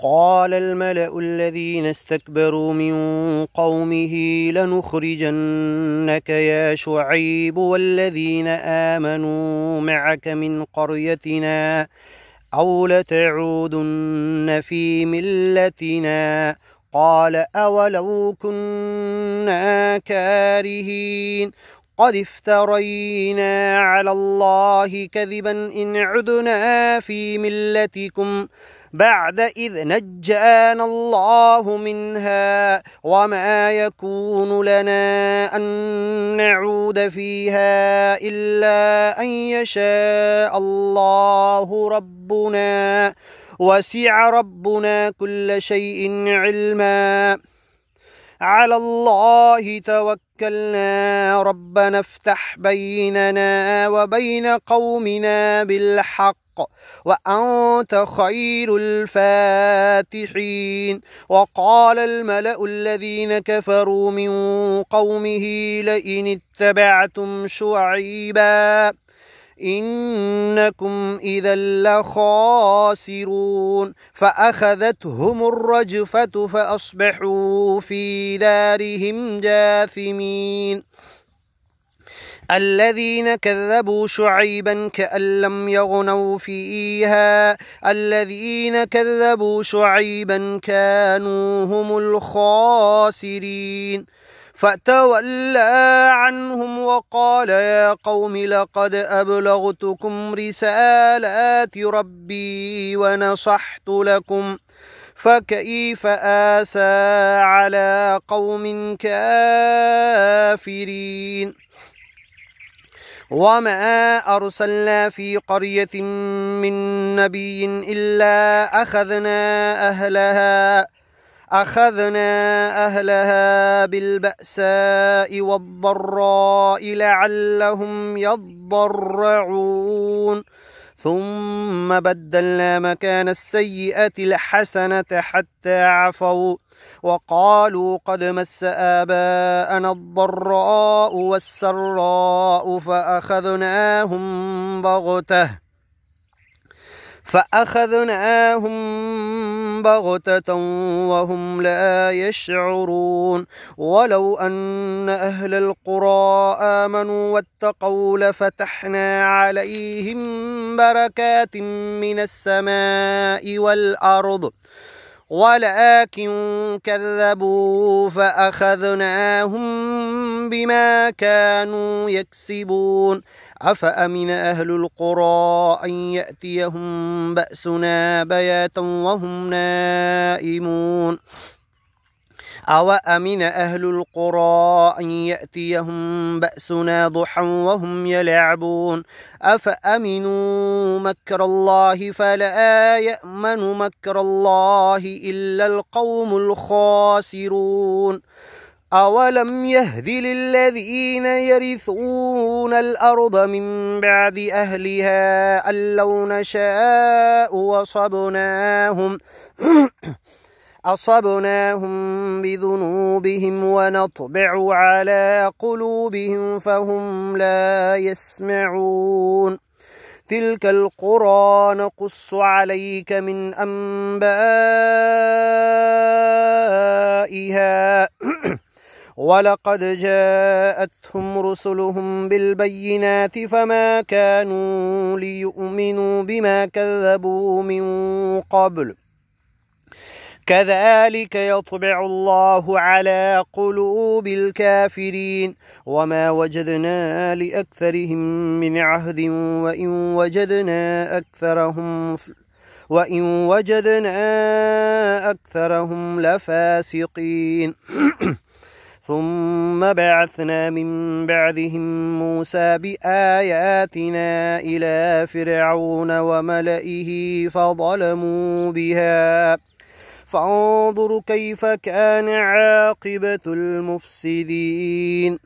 قال الملأ الذين استكبروا من قومه لنخرجنك يا شعيب والذين آمنوا معك من قريتنا أو لتعودن في ملتنا. قال أولو كنا كارهين قد افترينا على الله كذبا إن عدنا في ملتكم بعد إذ نجانا الله منها وما يكون لنا أن نعود فيها إلا أن يشاء الله ربنا وسع ربنا كل شيء علما. على الله توكلنا ربنا افتح بيننا وبين قومنا بالحق وأنت خير الفاتحين. وقال الملأ الذين كفروا من قومه لئن اتبعتم شعيبا إنكم إذا لخاسرون. فأخذتهم الرجفة فأصبحوا في دارهم جاثمين. الذين كذبوا شعيبا كأن لم يغنوا فيها الذين كذبوا شعيبا كانوا هم الخاسرين. فتولى عنهم وقال يا قوم لقد أبلغتكم رسالات ربي ونصحت لكم فكيف آسى على قوم كافرين. وما أرسلنا في قرية من نبي إلا أخذنا أهلها بالبأساء والضراء لعلهم يضرعون ثم بدلنا مكان السيئة الحسنة حتى عفوا وقالوا قد مس آباءنا الضراء والسراء فأخذناهم بغتة وهم لا يشعرون. ولو أن أهل القرى آمنوا واتقوا لفتحنا عليهم بركات من السماء والأرض ولكن كذبوا فأخذناهم بما كانوا يكسبون. أفأمن أهل القرى أن يأتيهم بأسنا بياتا وهم نائمون أوأمن أهل القرى أن يأتيهم بأسنا ضحى وهم يلعبون أفأمنوا مكر الله فلا يأمن مكر الله إلا القوم الخاسرون. أولم يهد للذين يرثون الأرض من بعد أهلها أن لو نشاء أصبناهم بذنوبهم ونطبع على قلوبهم فهم لا يسمعون. تلك القرى نقص عليك من أنبائها ولقد جاءتهم رسلهم بالبينات فما كانوا ليؤمنوا بما كذبوا من قبل كذلك يطبع الله على قلوب الكافرين. وما وجدنا لأكثرهم من عهد وإن وجدنا أكثرهم لفاسقين. ثم بعثنا من بعدهم موسى بآياتنا إلى فرعون وملئه فظلموا بها فانظر كيف كان عاقبة المفسدين.